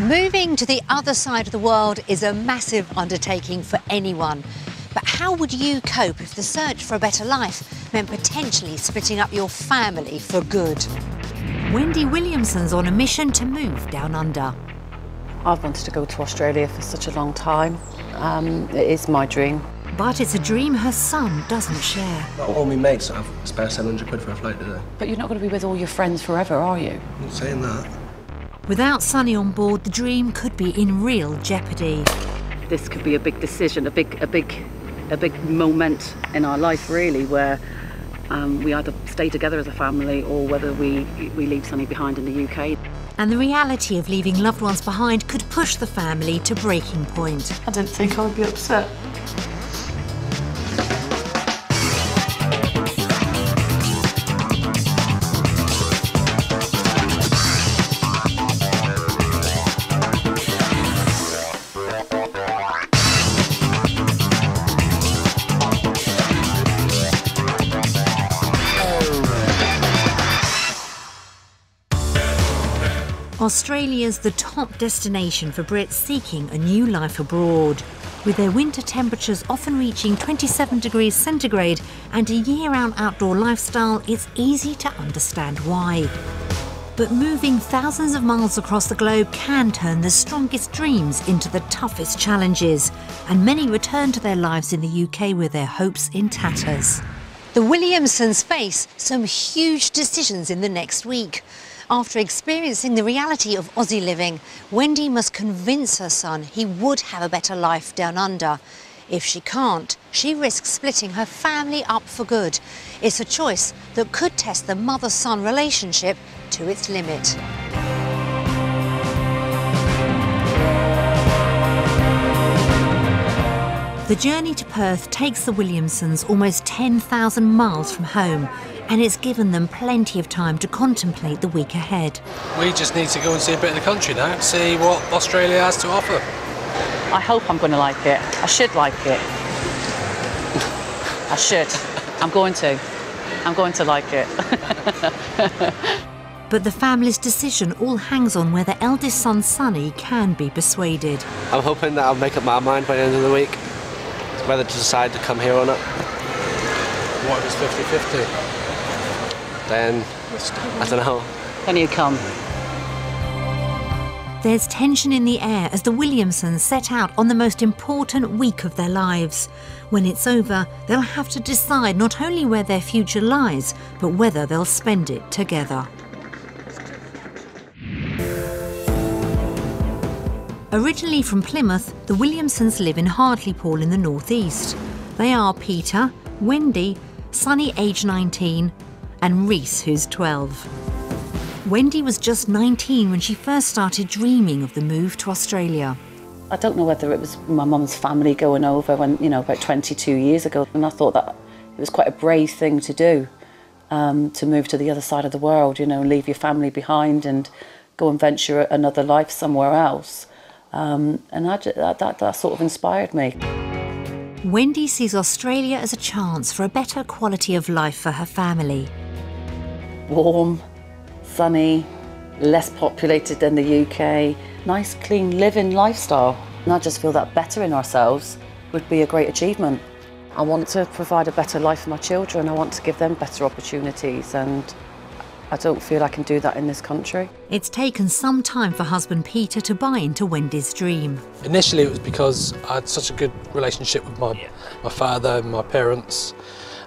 Moving to the other side of the world is a massive undertaking for anyone. But how would you cope if the search for a better life meant potentially splitting up your family for good? Wendy Williamson's on a mission to move down under. I've wanted to go to Australia for such a long time. It is my dream. But it's a dream her son doesn't share. Not all my mates have spare £700 for a flight today. But you're not going to be with all your friends forever, are you? I'm not saying that. Without Sonny on board, the dream could be in real jeopardy. This could be a big decision, a big moment in our life, really, where we either stay together as a family or whether we leave Sonny behind in the UK. And the reality of leaving loved ones behind could push the family to breaking point. I didn't think I would be upset. Australia's the top destination for Brits seeking a new life abroad. With their winter temperatures often reaching 27 degrees centigrade and a year-round outdoor lifestyle, it's easy to understand why. But moving thousands of miles across the globe can turn the strongest dreams into the toughest challenges, and many return to their lives in the UK with their hopes in tatters. The Williamsons face some huge decisions in the next week. After experiencing the reality of Aussie living, Wendy must convince her son he would have a better life down under. If she can't, she risks splitting her family up for good. It's a choice that could test the mother-son relationship to its limit. The journey to Perth takes the Williamsons almost 10,000 miles from home, and it's given them plenty of time to contemplate the week ahead. We just need to go and see a bit of the country now, see what Australia has to offer. I hope I'm going to like it. I should like it. I should. I'm going to. I'm going to like it. But the family's decision all hangs on whether eldest son Sonny can be persuaded. I'm hoping that I'll make up my mind by the end of the week, whether to decide to come here or not. What if it's 50-50? Then, I don't know. Then you come. There's tension in the air as the Williamsons set out on the most important week of their lives. When it's over, they'll have to decide not only where their future lies, but whether they'll spend it together. Originally from Plymouth, the Williamsons live in Hartlepool in the northeast. They are Peter, Wendy, Sonny aged 19, and Reese, who's 12. Wendy was just 19 when she first started dreaming of the move to Australia. I don't know whether it was my mum's family going over when, you know, about 22 years ago, and I thought that it was quite a brave thing to do, to move to the other side of the world, you know, leave your family behind and go and venture another life somewhere else. And that sort of inspired me. Wendy sees Australia as a chance for a better quality of life for her family. Warm, sunny, less populated than the UK, nice clean living lifestyle. And I just feel that bettering ourselves would be a great achievement. I want to provide a better life for my children. I want to give them better opportunities, and I don't feel I can do that in this country. It's taken some time for husband Peter to buy into Wendy's dream. Initially it was because I had such a good relationship with my father and my parents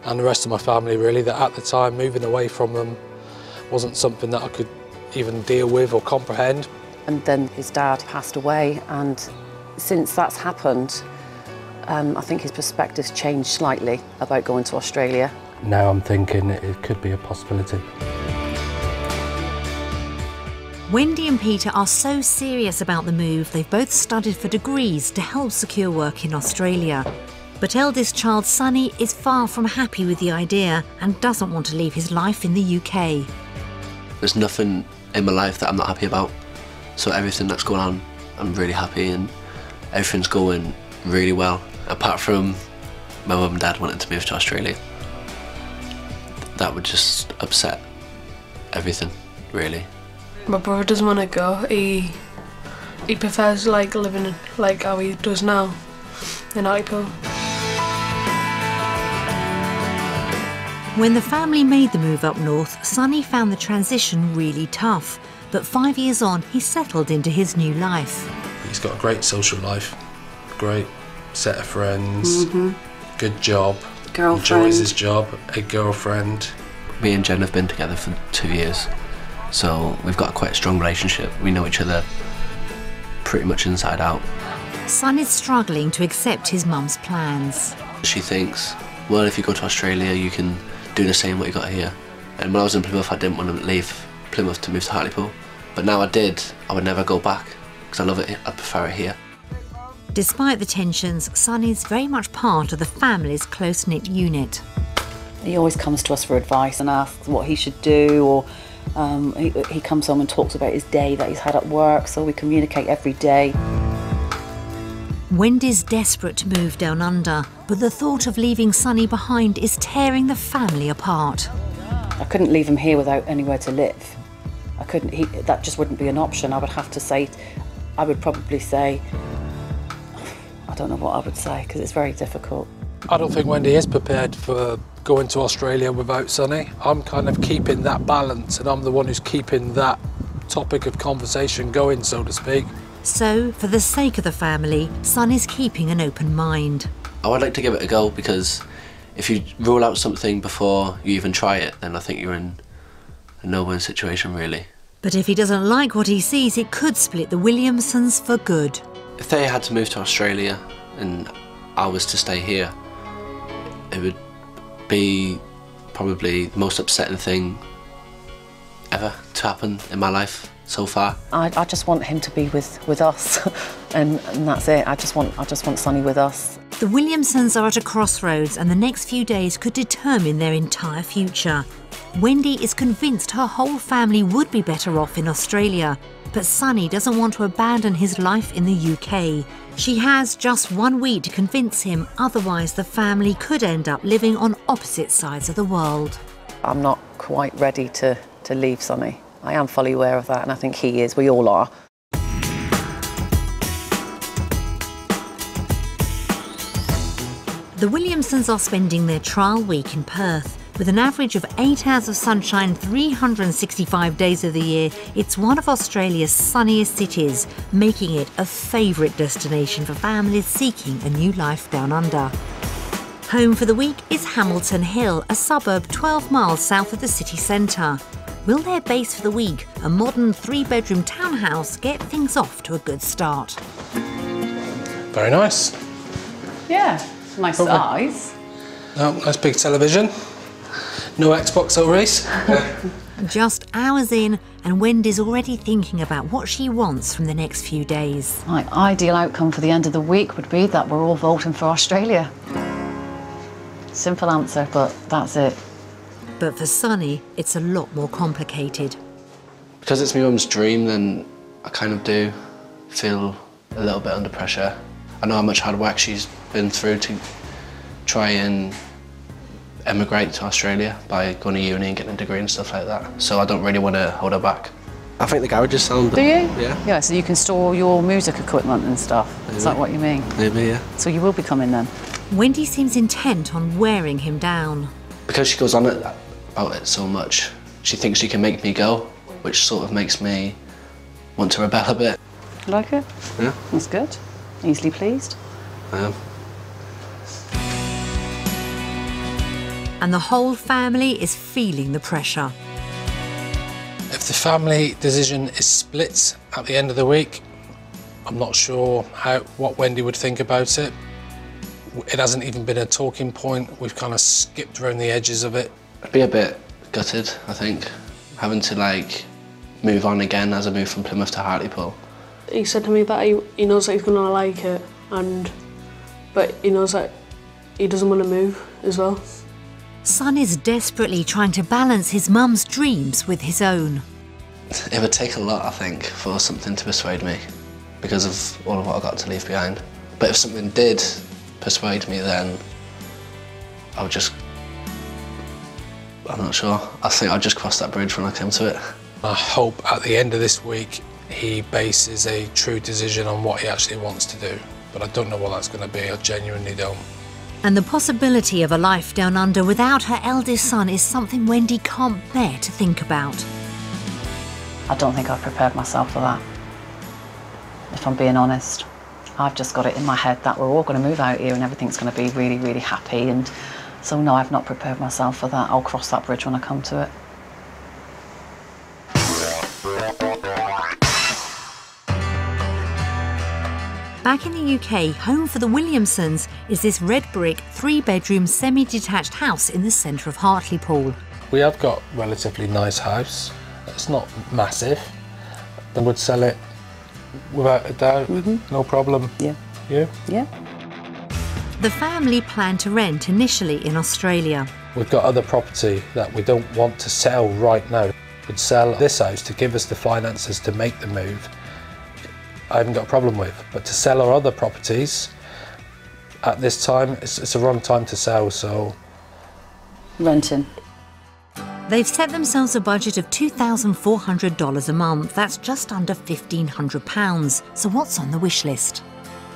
and the rest of my family, really, that at the time moving away from them wasn't something that I could even deal with or comprehend. And then his dad passed away, and since that's happened, I think his perspective's changed slightly about going to Australia. Now I'm thinking it could be a possibility. Wendy and Peter are so serious about the move, they've both studied for degrees to help secure work in Australia. But eldest child Sonny is far from happy with the idea and doesn't want to leave his life in the UK. There's nothing in my life that I'm not happy about. So everything that's going on, I'm really happy, and everything's going really well. Apart from my mum and dad wanting to move to Australia. That would just upset everything, really. My brother doesn't want to go. He he prefers like living like how he does now in Hartlepool. When the family made the move up north, Sonny found the transition really tough. But 5 years on, he settled into his new life. He's got a great social life, great set of friends, good job, Girlfriend. enjoys his job, a girlfriend. Me and Jen have been together for 2 years, so we've got quite a strong relationship. We know each other pretty much inside out. Son is struggling to accept his mum's plans. She thinks, well, if you go to Australia, you can do the same what you got here. And when I was in Plymouth, I didn't want to leave Plymouth to move to Hartlepool. But now I would never go back, because I love it, I prefer it here. Despite the tensions, Son is very much part of the family's close-knit unit. He always comes to us for advice and asks what he should do, or he comes home and talks about his day that he's had at work, so we communicate every day. Wendy's desperate to move down under, but the thought of leaving Sonny behind is tearing the family apart. I couldn't leave him here without anywhere to live. I couldn't, that just wouldn't be an option. I would probably say, I don't know what I would say, because it's very difficult. I don't think Wendy is prepared for going to Australia without Sonny. I'm kind of keeping that balance, and I'm the one who's keeping that topic of conversation going, so to speak. So, for the sake of the family, Son is keeping an open mind. I would like to give it a go, because if you rule out something before you even try it, then I think you're in a no-win situation, really. But if he doesn't like what he sees, it could split the Williamsons for good. If they had to move to Australia and I was to stay here, it would be probably the most upsetting thing ever to happen in my life so far. I just want him to be with us, and that's it. I just want Sonny with us. The Williamsons are at a crossroads, and the next few days could determine their entire future. Wendy is convinced her whole family would be better off in Australia, but Sonny doesn't want to abandon his life in the UK. She has just 1 week to convince him, otherwise the family could end up living on opposite sides of the world. I'm not quite ready to leave Sonny. I am fully aware of that, and I think he is. We all are. The Williamsons are spending their trial week in Perth. With an average of 8 hours of sunshine 365 days of the year, it's one of Australia's sunniest cities, making it a favourite destination for families seeking a new life down under. Home for the week is Hamilton Hill, a suburb 12 miles south of the city centre. Will their base for the week, a modern 3-bedroom townhouse, get things off to a good start? Very nice. Yeah, nice size. Oh, nice big television. No Xbox or race. Just hours in, and Wendy's already thinking about what she wants from the next few days. My ideal outcome for the end of the week would be that we're all voting for Australia. Simple answer, but that's it. But for Sonny, it's a lot more complicated. Because it's my mum's dream, then I kind of do feel a little bit under pressure. I know how much hard work she's been through to try and emigrate to Australia by going to uni and getting a degree and stuff like that. So I don't really want to hold her back. I think the garages sound... Do you? Yeah. Yeah, so you can store your music equipment and stuff. Maybe. Is that what you mean? Maybe, yeah. So you will be coming then? Wendy seems intent on wearing him down. Because she goes on about it so much, she thinks she can make me go, which sort of makes me want to rebel a bit. You like it? Yeah. That's good. Easily pleased? I am. And the whole family is feeling the pressure. If the family decision is split at the end of the week, I'm not sure what Wendy would think about it. It hasn't even been a talking point. We've kind of skipped around the edges of it. I'd be a bit gutted, I think, having to like move on again as I move from Plymouth to Hartlepool. He said to me that he knows that he's going to like it, but he knows that he doesn't want to move as well. Son is desperately trying to balance his mum's dreams with his own. It would take a lot, I think, for something to persuade me because of all of what I got to leave behind. But if something did persuade me, then I would just... I'm not sure. I think I'd just cross that bridge when I came to it. I hope at the end of this week he bases a true decision on what he actually wants to do. But I don't know what that's going to be, I genuinely don't. And the possibility of a life down under without her eldest son is something Wendy can't bear to think about. I don't think I've prepared myself for that, if I'm being honest. I've just got it in my head that we're all going to move out here and everything's going to be really, really happy. And so no, I've not prepared myself for that. I'll cross that bridge when I come to it. Back in the UK, home for the Williamsons is this red brick, 3-bedroom, semi-detached house in the centre of Hartlepool. We have got a relatively nice house. It's not massive. I would sell it without a doubt, no problem. Yeah. You? Yeah. The family plan to rent initially in Australia. We've got other property that we don't want to sell right now. We'd sell this house to give us the finances to make the move. I haven't got a problem with, but to sell our other properties at this time, it's a wrong time to sell, so. Renting. They've set themselves a budget of $2,400 a month. That's just under £1,500. So what's on the wish list?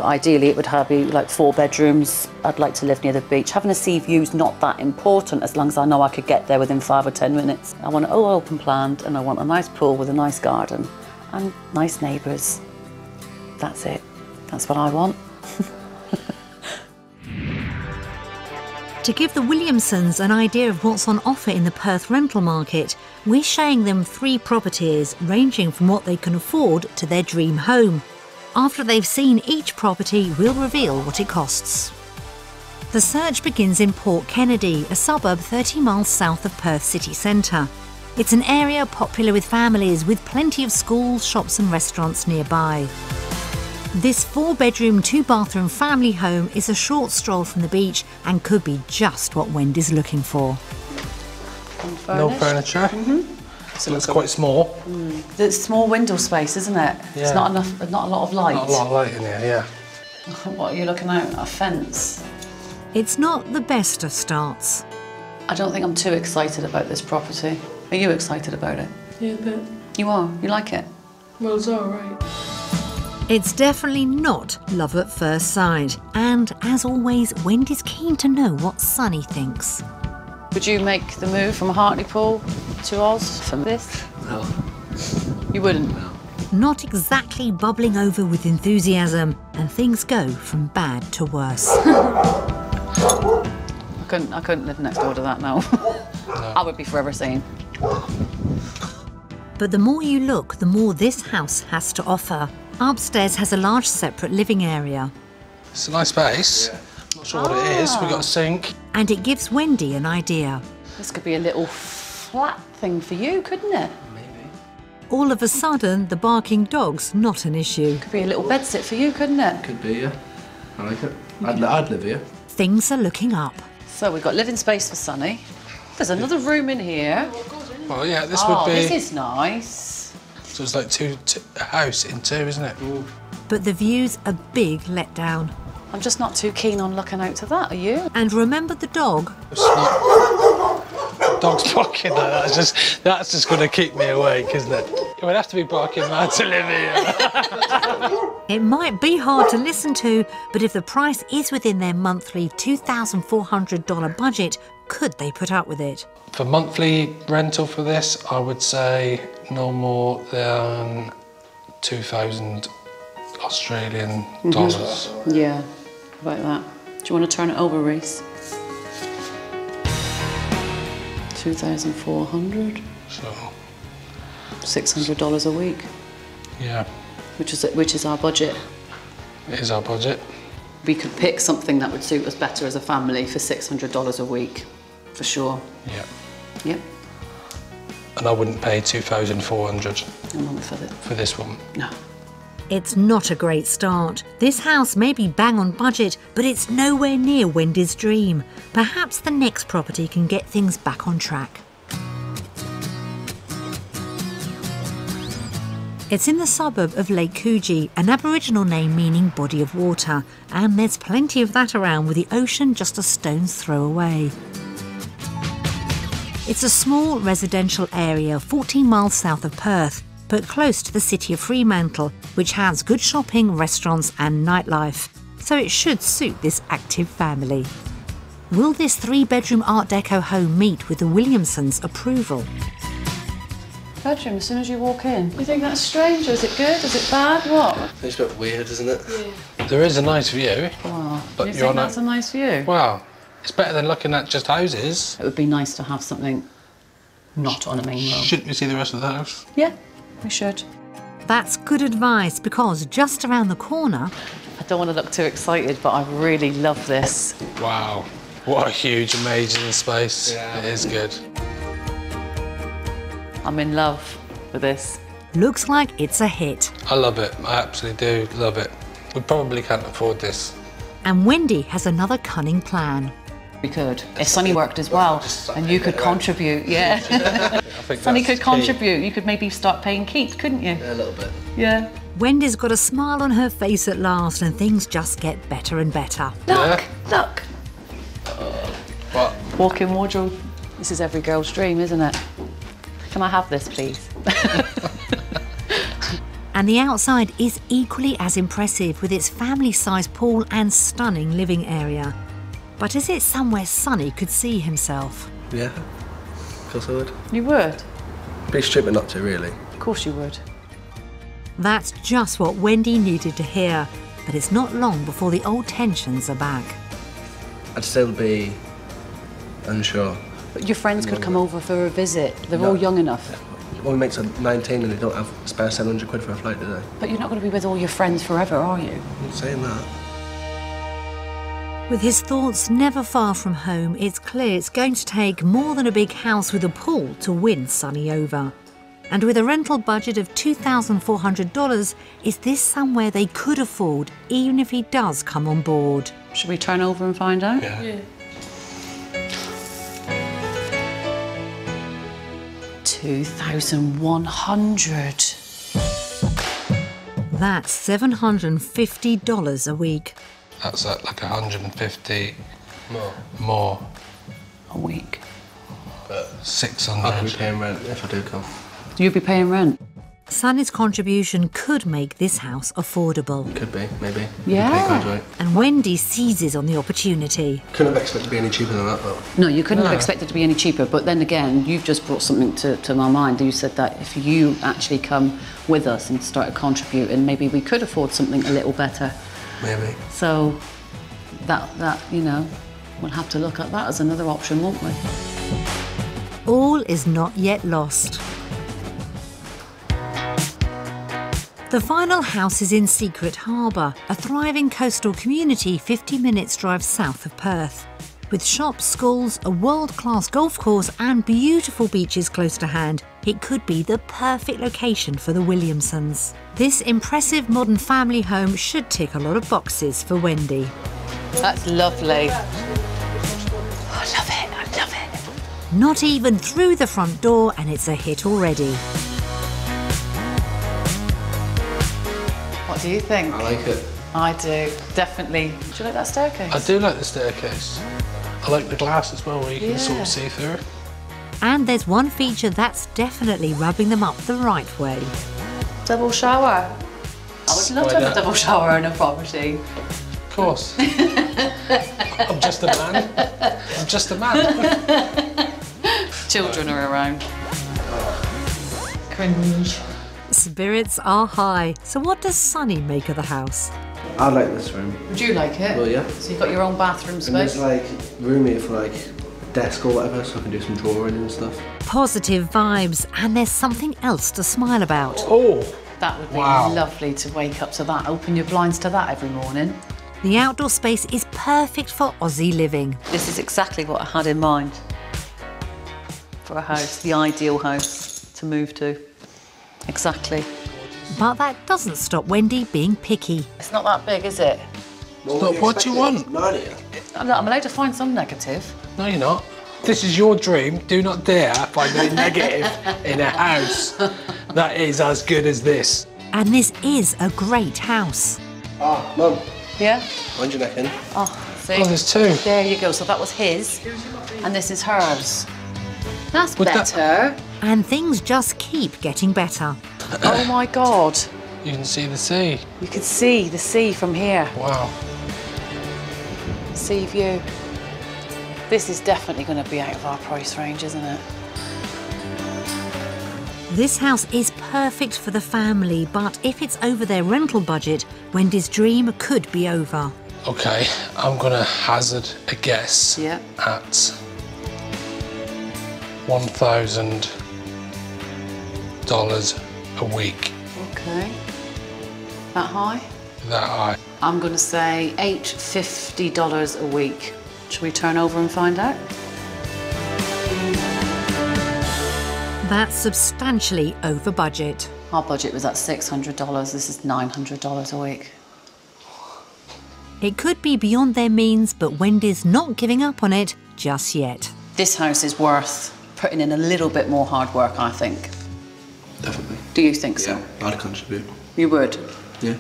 Ideally, it would be like 4 bedrooms. I'd like to live near the beach. Having a sea view's not that important as long as I know I could get there within 5 or 10 minutes. I want it all open planned and I want a nice pool with a nice garden and nice neighbours. That's it. That's what I want. To give the Williamsons an idea of what's on offer in the Perth rental market, we're showing them 3 properties ranging from what they can afford to their dream home. After they've seen each property, we'll reveal what it costs. The search begins in Port Kennedy, a suburb 30 miles south of Perth city centre. It's an area popular with families with plenty of schools, shops and restaurants nearby. This 4-bedroom, 2-bathroom family home is a short stroll from the beach and could be just what Wendy's looking for. No furniture. So it's quite small. It's small window space, isn't it? Yeah. It's not enough. Not a lot of light. Not a lot of light in here, yeah. What are you looking at? A fence. It's not the best of starts. I don't think I'm too excited about this property. Are you excited about it? Yeah, a bit. You are. You like it? Well, it's all right. It's definitely not love at first sight. And as always, Wendy's keen to know what Sonny thinks. Would you make the move from Hartlepool to Oz for this? No. You wouldn't? No. Not exactly bubbling over with enthusiasm, and things go from bad to worse. I couldn't live next door to that now. No. I would be forever saying. But the more you look, the more this house has to offer. Upstairs has a large separate living area. It's a nice space. Not sure what it is. We've got a sink. And it gives Wendy an idea. This could be a little flat thing for you, couldn't it? Maybe. All of a sudden, the barking dog's not an issue. Could be a little bedsit for you, couldn't it? Could be, yeah. I like it. I'd live here. Things are looking up. So we've got living space for Sonny. There's another room in here. Well, yeah, this would be. This is nice. So it's like a house in 2, isn't it? But the view's a big letdown. I'm just not too keen on looking out to that, are you? And remember the dog? It's not. Dog's barking like that. That's just going to keep me awake, isn't it? It would have to be barking mad to live here. It might be hard to listen to, but if the price is within their monthly $2,400 budget, could they put up with it? For monthly rental for this, I would say no more than 2,000 Australian dollars. Yeah, about that. Do you want to turn it over, Reese? 2,400. So, $600 a week, yeah, which is our budget. it is our budget. We could pick something that would suit us better as a family for $600 a week, for sure. Yeah. Yep. And I wouldn't pay 2,400 A month for it. for this one. No. It's not a great start. This house may be bang on budget, but it's nowhere near Wendy's dream. Perhaps the next property can get things back on track. It's in the suburb of Lake Coogee, an Aboriginal name meaning body of water, and there's plenty of that around with the ocean just a stone's throw away. It's a small residential area 14 miles south of Perth. but close to the city of Fremantle, which has good shopping, restaurants and nightlife. So it should suit this active family. Will this 3-bedroom Art Deco home meet with the Williamsons' approval? Bedroom, as soon as you walk in. You think that's strange, or is it good, is it bad, what? It's a bit weird, isn't it? Yeah. There is a nice view. Wow, But you you're think not- that's a nice view? Wow, it's better than looking at just houses. It would be nice to have something not on a main road. Shouldn't we see the rest of the house? Yeah, we should. That's good advice, because just around the corner, I don't want to look too excited, but I really love this. Wow, what a huge, amazing space. Yeah. It is good. I'm in love with this. looks like it's a hit. I love it. I absolutely do love it. We probably can't afford this. And Wendy has another cunning plan. We could. If Sonny worked as well, and you could contribute, yeah. I think Sonny that's could key. contribute. You could maybe start paying keep, couldn't you? Yeah, a little bit. Yeah. Wendy's got a smile on her face at last, and things just get better and better. Look, look. What? Walk-in wardrobe. This is every girl's dream, isn't it? Can I have this, please? And the outside is equally as impressive, with its family-sized pool and stunning living area. But is it somewhere Sonny could see himself? Yeah, of course I would. You would? Be stupid not to, really. Of course you would. That's just what Wendy needed to hear, but it's not long before the old tensions are back. I'd still be unsure. But your friends could come over for a visit. They're No. all young enough. All my mates are 19 and they don't have spare 700 quid for a flight, do they? But you're not going to be with all your friends forever, are you? I'm not saying that. With his thoughts never far from home, it's clear it's going to take more than a big house with a pool to win Sonny over. And with a rental budget of $2,400, is this somewhere they could afford, even if he does come on board? Should we turn over and find out? Yeah. 2,100. That's $750 a week. That's at like 150 More. more. A week. But 600. I'll be paying rent if I do come. You'd be paying rent? Sonny's contribution could make this house affordable. Could be, maybe. Yeah. Pay graduate. And Wendy seizes on the opportunity. Couldn't have expected to be any cheaper than that, though. No, you couldn't have No. expected to be any cheaper, but then again, you've just brought something to my mind. You said that if you actually come with us and started contributing, maybe we could afford something a little better. Maybe. So that you know, we'll have to look at that as another option, won't we? All is not yet lost. The final house is in Secret Harbour, a thriving coastal community 50 minutes drive south of Perth. With shops, schools, a world-class golf course and beautiful beaches close to hand, it could be the perfect location for the Williamsons. This impressive modern family home should tick a lot of boxes for Wendy. That's lovely. I love it, I love it. Not even through the front door, and it's a hit already. What do you think? I like it. I do, definitely. Do you like that staircase? I do like the staircase. I like the glass as well, where you can sort Yeah. of see through. And there's one feature that's definitely rubbing them up the right way. Double shower. I would love to have a that? double shower in a property. Of course. I'm just a man. I'm just a man. Children are around. Cringe. Spirits are high. So what does Sonny make of the house? I like this room. Would you like it? Well, yeah. So you've got your own bathroom And there's space? like room here for like a desk or whatever, so I can do some drawing and stuff. Positive vibes, and there's something else to smile about. Oh, That would be Wow. lovely to wake up to that. Open your blinds to that every morning. The outdoor space is perfect for Aussie living. This is exactly what I had in mind for a house, the ideal house to move to. Exactly. But that doesn't stop Wendy being picky. It's not that big, is it? look, what do you want? I'm allowed to find some negative. No, you're not. This is your dream. Do not dare find any negative in a house that is as good as this. And this is a great house. Ah, Mum, Yeah? mind your neck in. Oh, see? Oh, there's two. There you go. So that was his, and this is hers. That's Would that- better. And things just keep getting better. Oh my God. You can see the sea. You can see the sea from here. Wow. Sea view. This is definitely going to be out of our price range, isn't it? This house is perfect for the family, but if it's over their rental budget, Wendy's dream could be over. Okay, I'm gonna hazard a guess Yeah. at $1,000 a week. Okay. That high? That high. I'm going to say $850 a week. Should we turn over and find out? That's substantially over budget. Our budget was at $600. This is $900 a week. It could be beyond their means, but Wendy's not giving up on it just yet. This house is worth putting in a little bit more hard work, I think. Definitely. Do you think so? Yeah, I'd contribute. You would? Yeah.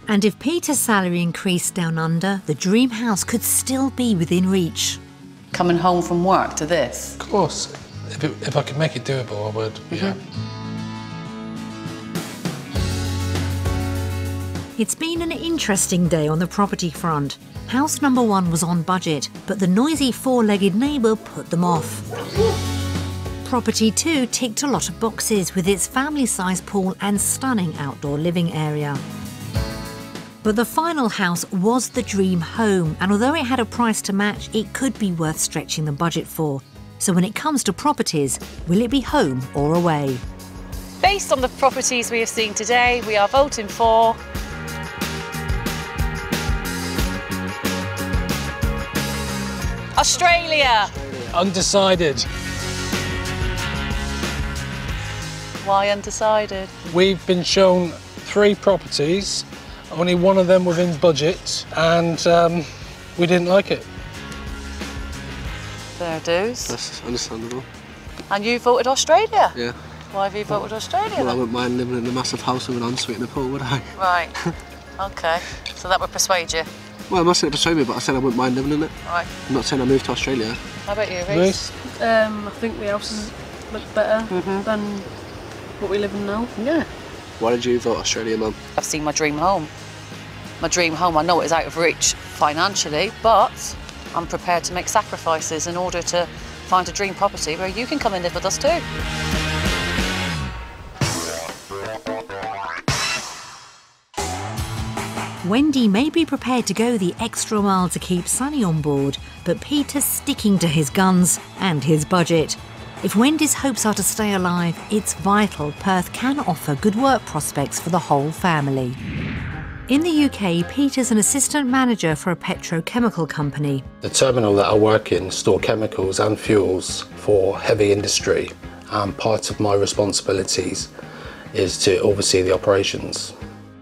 And if Peter's salary increased down under, the dream house could still be within reach. Coming home from work to this? Of course. If I could make it doable, I would, yeah. It's been an interesting day on the property front. House number 1 was on budget, but the noisy four-legged neighbour put them off. Property 2 ticked a lot of boxes with its family-sized pool and stunning outdoor living area. But the final house was the dream home, and although it had a price to match, it could be worth stretching the budget for. So when it comes to properties, will it be home or away? Based on the properties we have seen today, we are voting for Australia. Undecided. Why undecided? We've been shown 3 properties, only one of them within budget, and we didn't like it. Fair dues. That's understandable. And you voted Australia? Yeah. Why have you voted Australia Well, I then? wouldn't mind living in a massive house with an ensuite in the pool, would I? Right. Okay. So that would persuade you. Well, I'm not saying it persuade me, but I said I wouldn't mind living in it. Right. I'm not saying I moved to Australia. How about you, Reece? Reece? I think the houses look better than what we live in now. Yeah. Why did you vote Australia, Mum? I've seen my dream home. My dream home, I know it is out of reach financially, but I'm prepared to make sacrifices in order to find a dream property where you can come and live with us too. Wendy may be prepared to go the extra mile to keep Sonny on board, but Peter's sticking to his guns and his budget. If Wendy's hopes are to stay alive, it's vital Perth can offer good work prospects for the whole family. In the UK, Peter's an assistant manager for a petrochemical company. The terminal that I work in stores chemicals and fuels for heavy industry, and part of my responsibilities is to oversee the operations.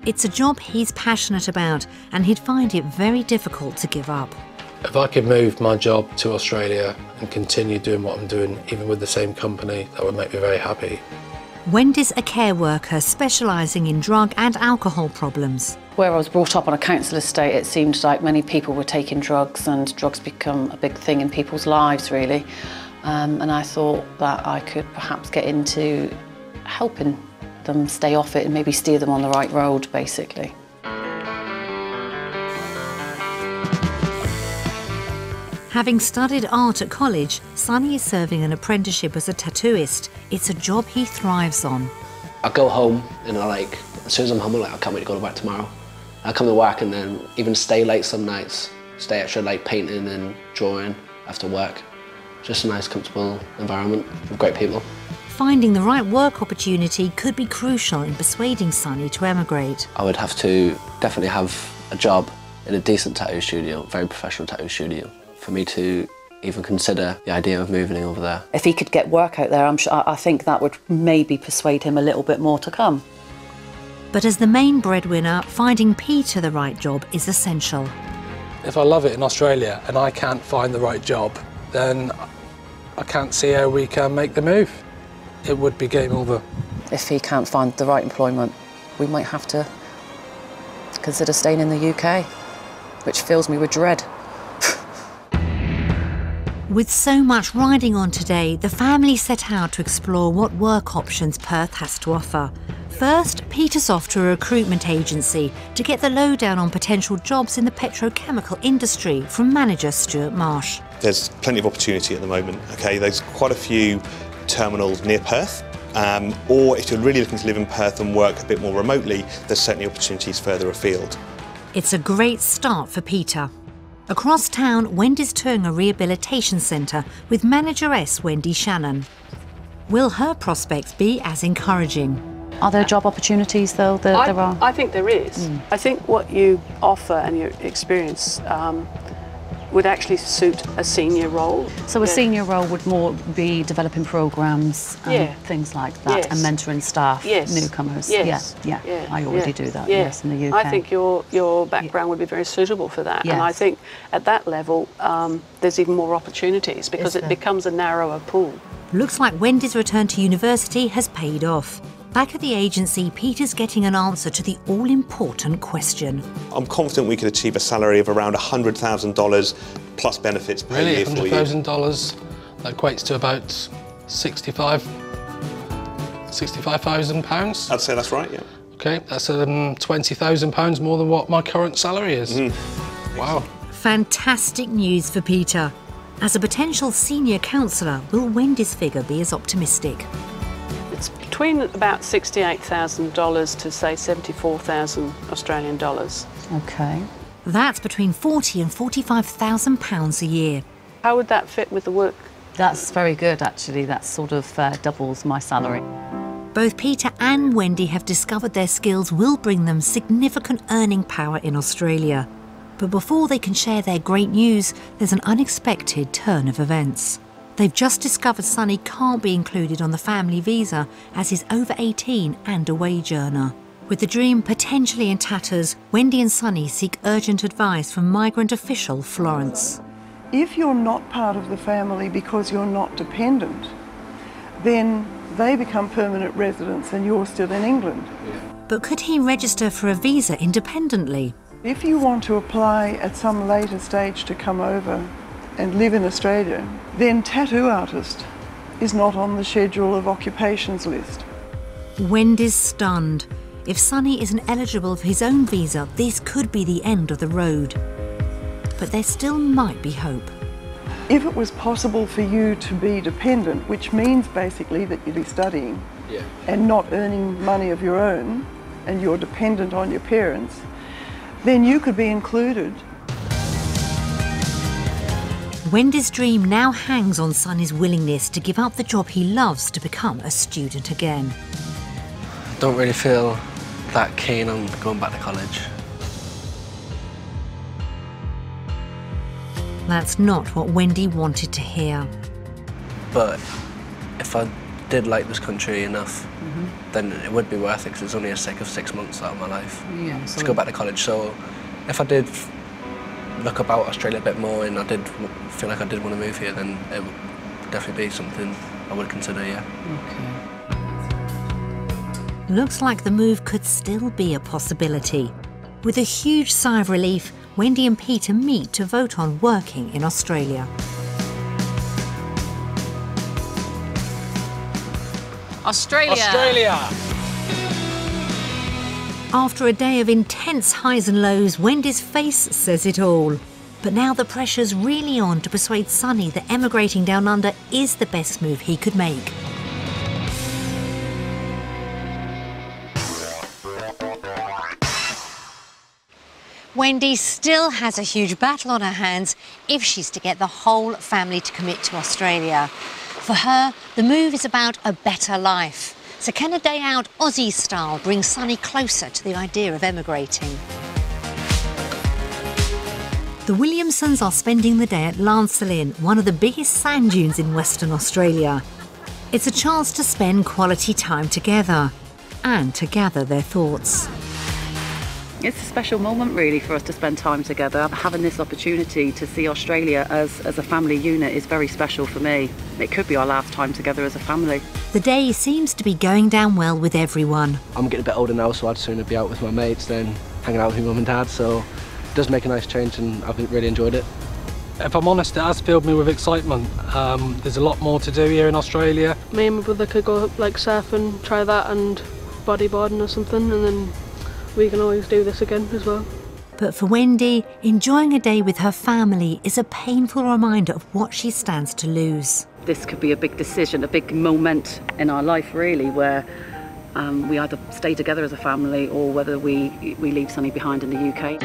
It's a job he's passionate about, and he'd find it very difficult to give up. If I could move my job to Australia and continue doing what I'm doing, even with the same company, that would make me very happy. Wendy's a care worker specialising in drug and alcohol problems. Where I was brought up on a council estate, it seemed like many people were taking drugs, and drugs become a big thing in people's lives, really. And I thought that I could perhaps get into helping them stay off it and maybe steer them on the right road, basically. Having studied art at college, Sonny is serving an apprenticeship as a tattooist. It's a job he thrives on. I go home and as soon as I'm home, I can't wait to go to work tomorrow. I come to work and then even stay late some nights, stay extra late painting and drawing after work. Just a nice, comfortable environment with great people. Finding the right work opportunity could be crucial in persuading Sonny to emigrate. I would have to definitely have a job in a decent tattoo studio, very professional tattoo studio, for me to even consider the idea of moving over there. If he could get work out there, I think that would maybe persuade him a little bit more to come. But as the main breadwinner, finding Peter the right job is essential. If I love it in Australia and I can't find the right job, then I can't see how we can make the move. It would be game over. If he can't find the right employment, we might have to consider staying in the UK, which fills me with dread. With so much riding on today, the family set out to explore what work options Perth has to offer. First, Peter's off to a recruitment agency to get the lowdown on potential jobs in the petrochemical industry from manager Stuart Marsh. There's plenty of opportunity at the moment, okay? There's quite a few terminals near Perth, or if you're really looking to live in Perth and work a bit more remotely, there's certainly opportunities further afield. It's a great start for Peter. Across town, Wendy's touring a rehabilitation centre with manageress Wendy Shannon. Will her prospects be as encouraging? Are there job opportunities, though, that there are? I think there is. I think what you offer and your experience would actually suit a senior role. So a senior role would more be developing programmes and things like that, and mentoring staff, newcomers. Yes. Yeah. I already do that, yes, in the UK. I think your background would be very suitable for that. And I think at that level, there's even more opportunities because it becomes a narrower pool. Looks like Wendy's return to university has paid off. Back at the agency, Peter's getting an answer to the all-important question. I'm confident we could achieve a salary of around $100,000 plus benefits per year for you. $100,000, that equates to about £65,000. I'd say that's right, yeah. Okay, that's £20,000 more than what my current salary is. Wow. Fantastic news for Peter. As a potential senior counsellor, will Wendy's figure be as optimistic? It's between about $68,000 to say 74,000 Australian dollars. Okay. That's between £40,000 and £45,000 a year. How would that fit with the work? That's very good, actually. That sort of doubles my salary. Both Peter and Wendy have discovered their skills will bring them significant earning power in Australia. But before they can share their great news, there's an unexpected turn of events. They've just discovered Sonny can't be included on the family visa as he's over 18 and a wage earner. With the dream potentially in tatters, Wendy and Sonny seek urgent advice from migrant official Florence. If you're not part of the family because you're not dependent, then they become permanent residents and you're still in England. But could he register for a visa independently? If you want to apply at some later stage to come over and live in Australia, then tattoo artist is not on the schedule of occupations list. Wendy's stunned. If Sonny isn't eligible for his own visa, this could be the end of the road. But there still might be hope. If it was possible for you to be dependent, which means basically that you'd be studying and not earning money of your own, and you're dependent on your parents, then you could be included. Wendy's dream now hangs on Sonny's willingness to give up the job he loves to become a student again. Don't really feel that keen on going back to college. That's not what Wendy wanted to hear. But if I did like this country enough, then it would be worth it because it's only a sake of 6 months out of my life to go back to college. So if I did look about Australia a bit more and I did feel like I did want to move here, then it would definitely be something I would consider, yeah. Okay. Looks like the move could still be a possibility. With a huge sigh of relief, Wendy and Peter meet to vote on working in Australia. Australia! After a day of intense highs and lows, Wendy's face says it all. But now the pressure's really on to persuade Sonny that emigrating down under is the best move he could make. Wendy still has a huge battle on her hands if she's to get the whole family to commit to Australia. For her, the move is about a better life. So can a day out Aussie style bring Sonny closer to the idea of emigrating? The Williamsons are spending the day at Lancelin, one of the biggest sand dunes in Western Australia. It's a chance to spend quality time together and to gather their thoughts. It's a special moment really for us to spend time together. Having this opportunity to see Australia as a family unit is very special for me. It could be our last time together as a family. The day seems to be going down well with everyone. I'm getting a bit older now, so I'd sooner be out with my mates than hanging out with my mum and dad, so it does make a nice change and I've really enjoyed it. If I'm honest, it has filled me with excitement. There's a lot more to do here in Australia. Me and my brother could go like surfing, try that, and bodyboarding or something, and then we can always do this again as well. But for Wendy, enjoying a day with her family is a painful reminder of what she stands to lose. This could be a big decision, a big moment in our life really, where we either stay together as a family or whether we leave Sonny behind in the UK.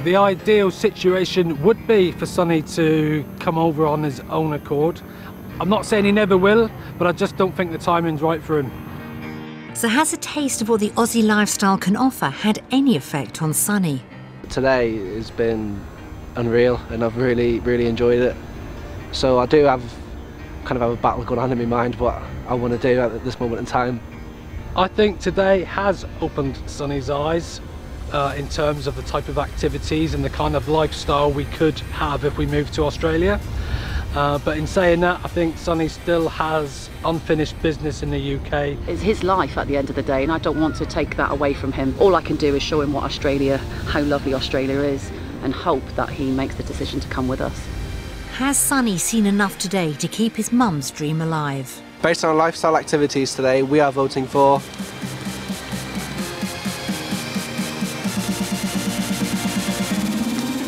The ideal situation would be for Sonny to come over on his own accord. I'm not saying he never will, but I just don't think the timing's right for him. So has a taste of what the Aussie lifestyle can offer had any effect on Sonny? Today has been unreal and I've really enjoyed it. So I do have a battle going on in my mind what I want to do at this moment in time. I think today has opened Sonny's eyes in terms of the type of activities and the kind of lifestyle we could have if we moved to Australia. But in saying that, I think Sonny still has unfinished business in the UK. It's his life at the end of the day, and I don't want to take that away from him. All I can do is show him what how lovely Australia is, and hope that he makes the decision to come with us. Has Sonny seen enough today to keep his mum's dream alive? Based on lifestyle activities today, we are voting for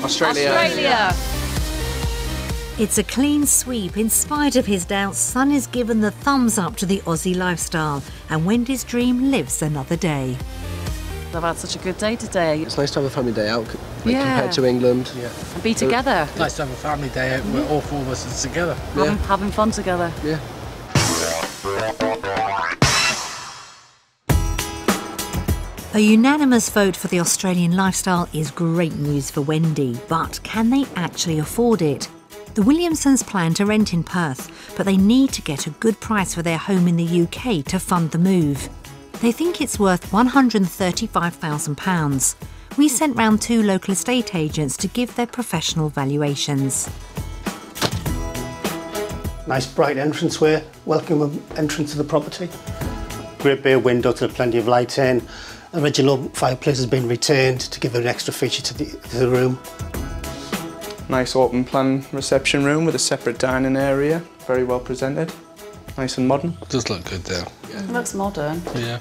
Australia. It's a clean sweep. In spite of his doubts, Son has given the thumbs up to the Aussie lifestyle, and Wendy's dream lives another day. I've had such a good day today. It's nice to have a family day out compared to England. Yeah. And be together. It's nice to have a family day out where all four of us are together. Having fun together. Yeah. A unanimous vote for the Australian lifestyle is great news for Wendy, but can they actually afford it? The Williamsons plan to rent in Perth, but they need to get a good price for their home in the UK to fund the move. They think it's worth £135,000. We sent round 2 local estate agents to give their professional valuations. Nice bright entranceway, welcome entrance to the property. Great bay window to plenty of light in. Original fireplace has been retained to give an extra feature to the room. Nice open plan reception room with a separate dining area, very well presented, nice and modern. It does look good there. It looks modern. Yeah.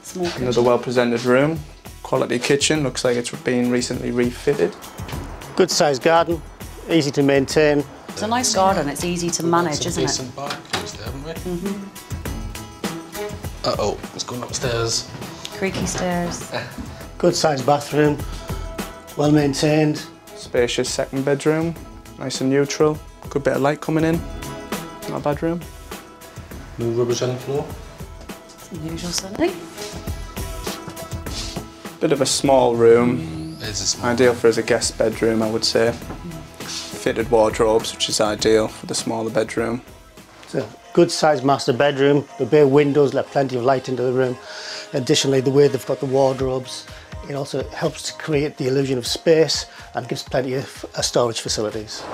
Small kitchen. Another well presented room, quality kitchen, looks like it's been recently refitted. Good sized garden, easy to maintain. It's a nice garden, it's easy to manage, isn't it? Decent barbecues there, haven't we? Uh-oh, it's going upstairs. Creaky stairs. Good sized bathroom, well maintained. Spacious second bedroom, nice and neutral. Good bit of light coming in, not a bad room. No rubbish on the floor. It's unusual, Sonny. Bit of a small room. It's a small Ideal for as a guest bedroom, I would say. Fitted wardrobes, which is ideal for the smaller bedroom. It's a good sized master bedroom. The bay windows let plenty of light into the room. Additionally, the way they've got the wardrobes, it also helps to create the illusion of space and gives plenty of storage facilities.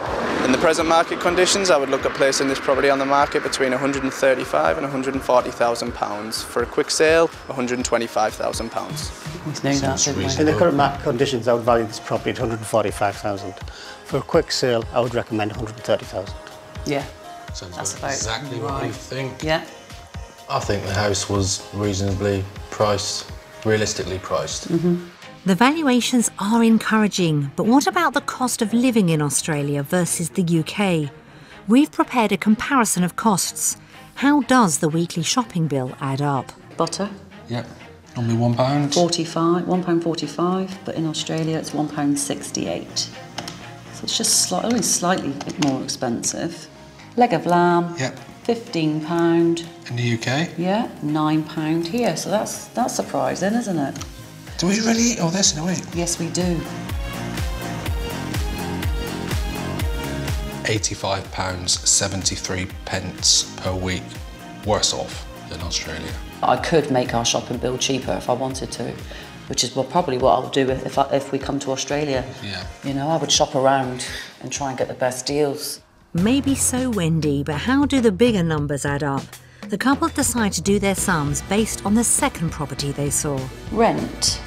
In the present market conditions, I would look at placing this property on the market between £135,000 and £140,000. For a quick sale, £125,000. We knew that, didn't we? In the current market conditions, I would value this property at £145,000. For a quick sale, I would recommend £130,000. Yeah. That's about exactly what we think. Yeah. I think the house was reasonably priced, realistically priced. The valuations are encouraging, but what about the cost of living in Australia versus the UK? We've prepared a comparison of costs. How does the weekly shopping bill add up? Butter. Yep. Only £1. £1.45, but in Australia it's £1.68. So it's just only slightly more expensive. Leg of lamb. Yep. £15. In the UK? Yeah, £9 here. So that's surprising, isn't it? Do we really eat all this in a week? Yes, we do. £85.73 per week. Worse off than Australia. I could make our shopping bill cheaper if I wanted to, which is probably what I'll do if we come to Australia. Yeah. You know, I would shop around and try and get the best deals. Maybe so, Wendy, but how do the bigger numbers add up? The couple decide to do their sums based on the second property they saw. Rent.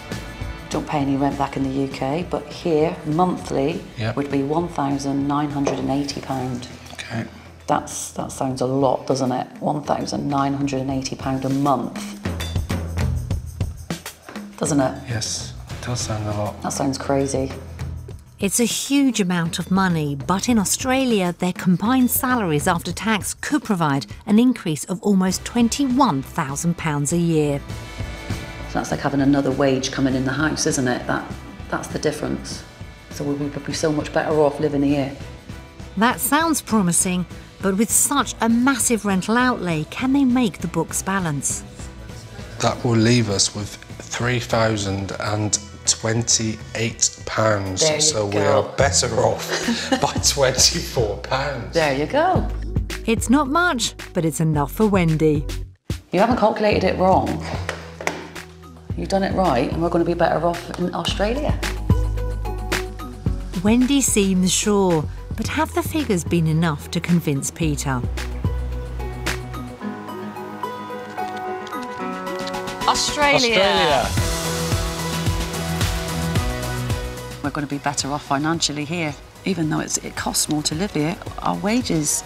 Don't pay any rent back in the UK, but here, monthly, would be £1,980. Okay. That sounds a lot, doesn't it? £1,980 a month. Doesn't it? Yes, it does sound a lot. That sounds crazy. It's a huge amount of money, but in Australia, their combined salaries after tax could provide an increase of almost £21,000 a year. So that's like having another wage coming in the house, isn't it? That's the difference. So we would be so much better off living here. That sounds promising, but with such a massive rental outlay, can they make the books balance? That will leave us with £3,028, so we are better off by £24. There you go. It's not much, but it's enough for Wendy. You haven't calculated it wrong. You've done it right, and we're going to be better off in Australia. Wendy seems sure, but have the figures been enough to convince Peter? Australia. We're going to be better off financially here, even though it costs more to live here. Our wages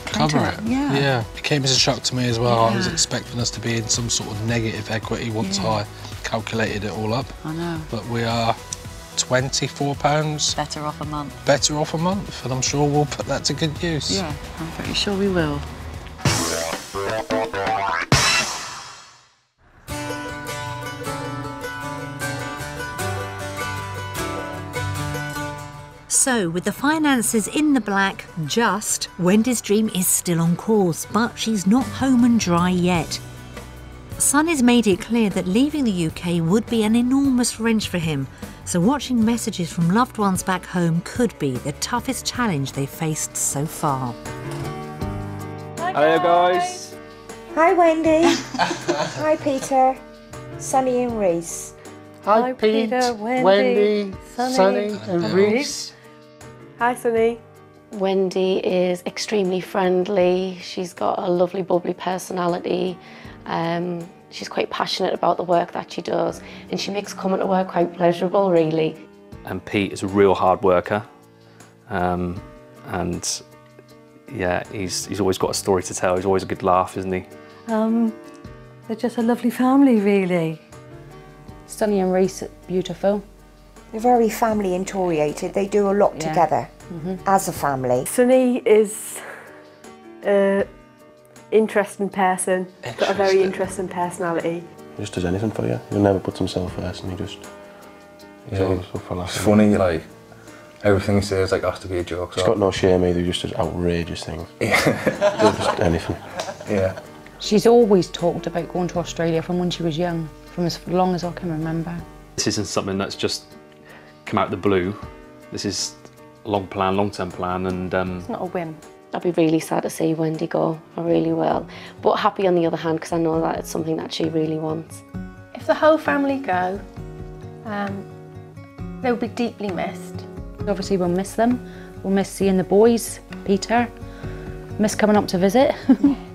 cover it. Yeah. It came as a shock to me as well. I was expecting us to be in some sort of negative equity once I calculated it all up. I know. But we are £24 better off a month. Better off a month, and I'm sure we'll put that to good use. Yeah, I'm pretty sure we will. So, with the finances in the black, Wendy's dream is still on course, but she's not home and dry yet. Sonny's made it clear that leaving the UK would be an enormous wrench for him, so watching messages from loved ones back home could be the toughest challenge they've faced so far. Hello guys. Hi Wendy. Hi Peter, Sonny and Reese. Hi Pete, Peter, Wendy, Sonny and Reese. Hi Sonny. Wendy is extremely friendly. She's got a lovely bubbly personality. She's quite passionate about the work that she does, and she makes coming to work quite pleasurable, really. And Pete is a real hard worker, and yeah, he's always got a story to tell. He's always a good laugh, isn't he? They're just a lovely family, really. Sonny and Reese are beautiful. They're very family-orientated. They do a lot together as a family. Sonny is an interesting person, got a very interesting personality. He just does anything for you. He never puts himself first, and he's always up for laughing. It's funny, like, everything he says has to be a joke. He's got no shame either, he just does outrageous things. Just anything. Yeah. She's always talked about going to Australia from when she was young, from as long as I can remember. This isn't something that's just come out of the blue. This is a long-term plan, and it's not a whim. I'd be really sad to see Wendy go, I really will. But happy on the other hand, because I know that it's something that she really wants. If the whole family go, they'll be deeply missed. Obviously we'll miss them. We'll miss seeing the boys, Peter. Miss coming up to visit,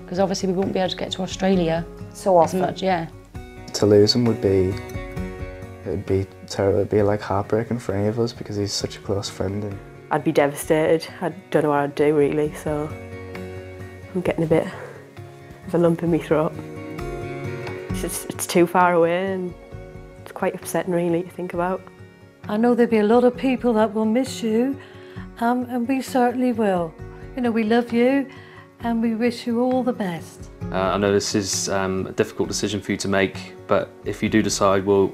because obviously we won't be able to get to Australia so often. As much, yeah. To lose him would be, it'd be terrible. It'd be like heartbreaking for any of us because he's such a close friend. And I'd be devastated. I don't know what I'd do really, so I'm getting a bit of a lump in my throat. It's too far away, and it's quite upsetting really to think about. I know there'll be a lot of people that will miss you, and we certainly will. You know, we love you and we wish you all the best. I know this is a difficult decision for you to make, but if you do decide, or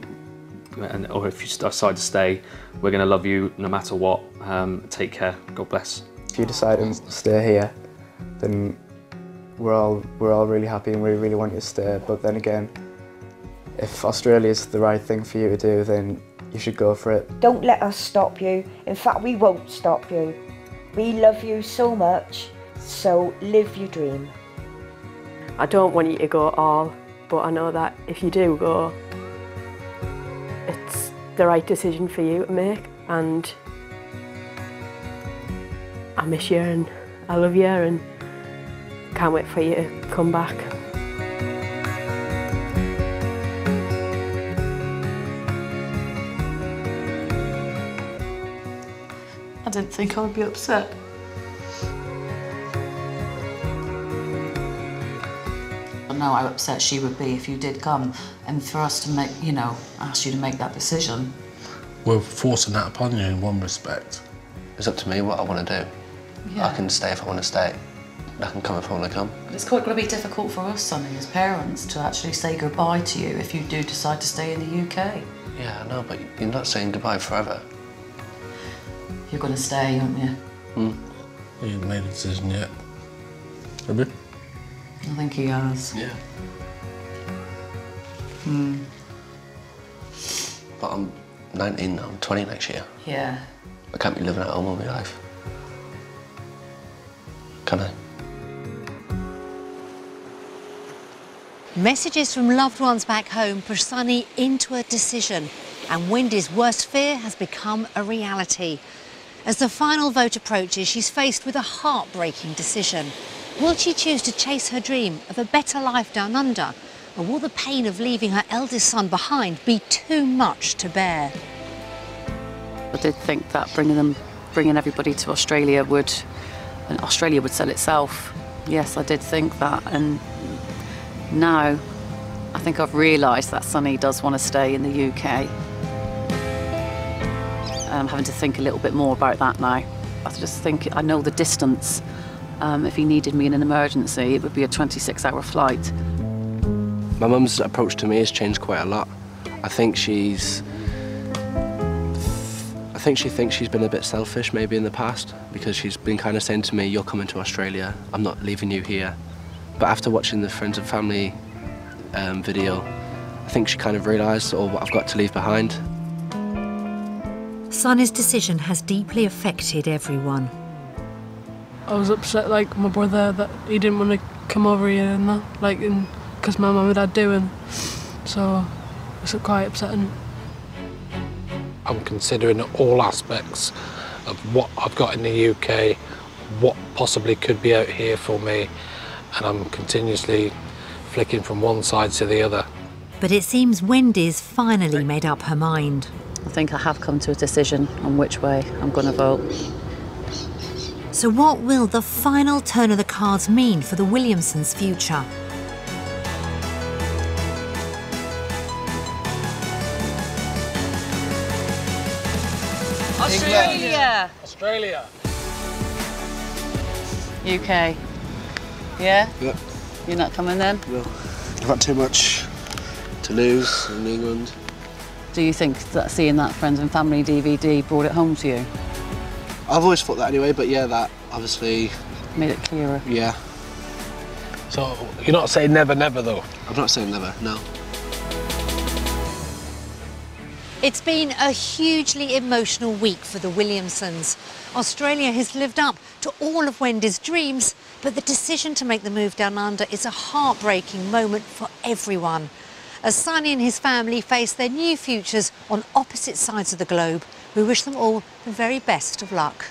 if you decide to stay, we're going to love you no matter what. Take care. God bless. if you decide to stay here, then we're all really happy and we really want you to stay. But then again, if Australia's the right thing for you to do, then you should go for it. Don't let us stop you. In fact, we won't stop you. We love you so much, so live your dream. I don't want you to go all, but I know that if you do go, it's the right decision for you to make, and I miss you and I love you and can't wait for you to come back. I didn't think I would be upset. know how upset she would be if you did come, and for us to make, you know, ask you to make that decision. We're forcing that upon you in one respect. It's up to me what I want to do. Yeah. I can stay if I want to stay. I can come if I want to come. But it's quite going to be difficult for us, Sonny, as parents, to actually say goodbye to you if you do decide to stay in the UK. Yeah, I know, but you're not saying goodbye forever. You're going to stay, aren't you? He hasn't made a decision yet. Have you? I think he has. Yeah. But I'm 19 now, I'm 20 next year. Yeah. I can't be living at home all my life. Can I? Messages from loved ones back home push Sunny into a decision, and Wendy's worst fear has become a reality. As the final vote approaches, she's faced with a heartbreaking decision. Will she choose to chase her dream of a better life down under, or will the pain of leaving her eldest son behind be too much to bear? I did think that bringing everybody to Australia would sell itself. Yes, I did think that, and now I think I've realised that Sonny does want to stay in the UK. I'm having to think a little bit more about that now. I just think I know the distance. If he needed me in an emergency, it would be a 26-hour flight. My mum's approach to me has changed quite a lot. I think she thinks she's been a bit selfish maybe in the past, because she's been kind of saying to me, you're coming to Australia, I'm not leaving you here. But after watching the Friends and Family video, I think she kind of realised what I've got to leave behind. Sonny's decision has deeply affected everyone. I was upset, like my brother, that he didn't want to come over here and that, like, because my mum and dad do, and so it's quite upsetting. I'm considering all aspects of what I've got in the UK, what possibly could be out here for me, and I'm continuously flicking from one side to the other. But it seems Wendy's finally made up her mind. I think I have come to a decision on which way I'm going to vote. So what will the final turn of the cards mean for the Williamsons' future? Australia! Australia. UK. Yeah? Yep. You're not coming then? No. I've got too much to lose in England. Do you think that seeing that Friends and Family DVD brought it home to you? I've always thought that anyway, but yeah, that obviously... made it clearer. Yeah. So you're not saying never, never though? I'm not saying never, no. It's been a hugely emotional week for the Williamsons. Australia has lived up to all of Wendy's dreams, but the decision to make the move down under is a heartbreaking moment for everyone. As Sonny and his family face their new futures on opposite sides of the globe, we wish them all the very best of luck.